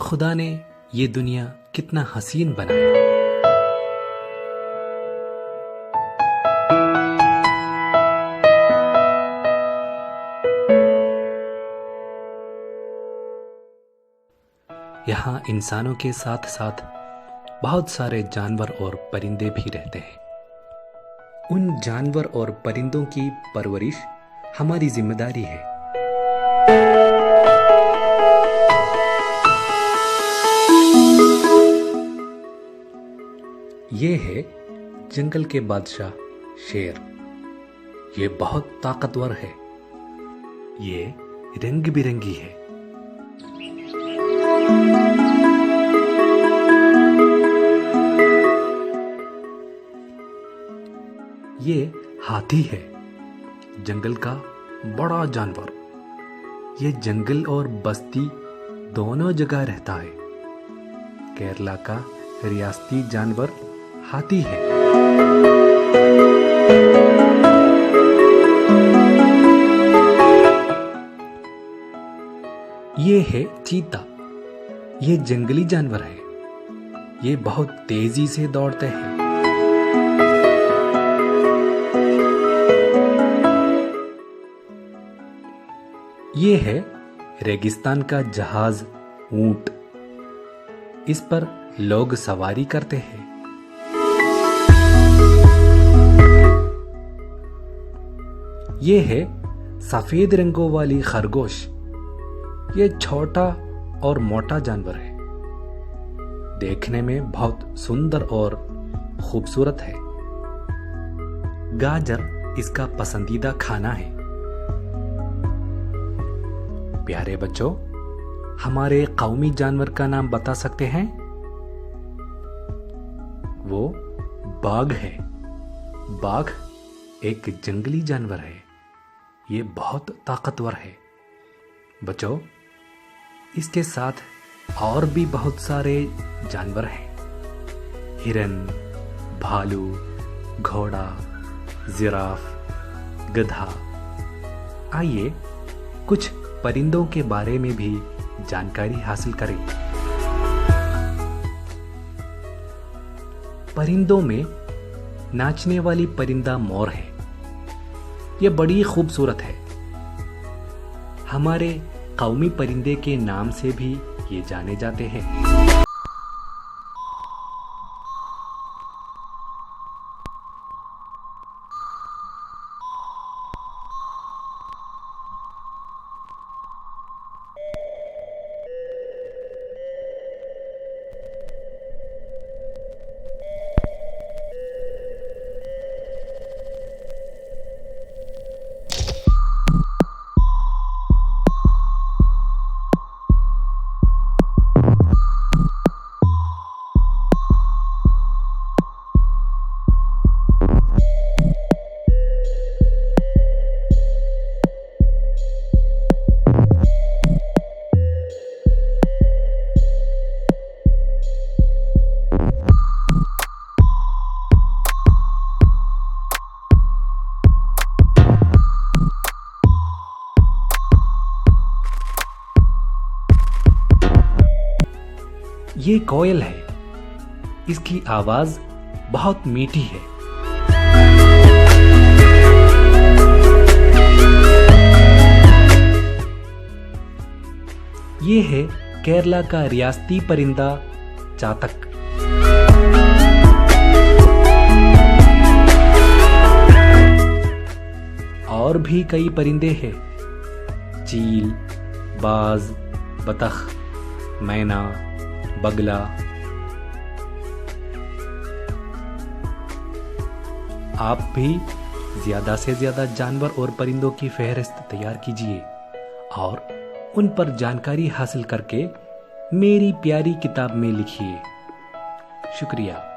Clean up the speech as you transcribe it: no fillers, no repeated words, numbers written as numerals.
खुदा ने ये दुनिया कितना हसीन बनाया। यहाँ इंसानों के साथ साथ बहुत सारे जानवर और परिंदे भी रहते हैं। उन जानवर और परिंदों की परवरिश हमारी जिम्मेदारी है। ये है जंगल के बादशाह शेर। ये बहुत ताकतवर है। ये रंग बिरंगी है। ये हाथी है, जंगल का बड़ा जानवर। ये जंगल और बस्ती दोनों जगह रहता है। केरला का रियासती जानवर हाथी है। ये है चीता। ये जंगली जानवर है। ये बहुत तेजी से दौड़ते हैं। ये है रेगिस्तान का जहाज ऊंट। इस पर लोग सवारी करते हैं। ये है सफेद रंगों वाली खरगोश। ये छोटा और मोटा जानवर है। देखने में बहुत सुंदर और खूबसूरत है। गाजर इसका पसंदीदा खाना है। प्यारे बच्चों, हमारे कौमी जानवर का नाम बता सकते हैं? वो बाघ है। बाघ एक जंगली जानवर है। ये बहुत ताकतवर है। बच्चों, इसके साथ और भी बहुत सारे जानवर हैं। हिरन, भालू, घोड़ा, जिराफ, गधा। आइए कुछ परिंदों के बारे में भी जानकारी हासिल करें। परिंदों में नाचने वाली परिंदा मोर है। यह बड़ी खूबसूरत है। हमारे कौमी परिंदे के नाम से भी ये जाने जाते हैं। ये कोयल है। इसकी आवाज बहुत मीठी है। ये है केरला का रियासती परिंदा चातक। और भी कई परिंदे हैं। चील, बाज, बतख, मैना, बगला। आप भी ज्यादा से ज्यादा जानवर और परिंदों की फहरिस्त तैयार कीजिए और उन पर जानकारी हासिल करके मेरी प्यारी किताब में लिखिए। शुक्रिया।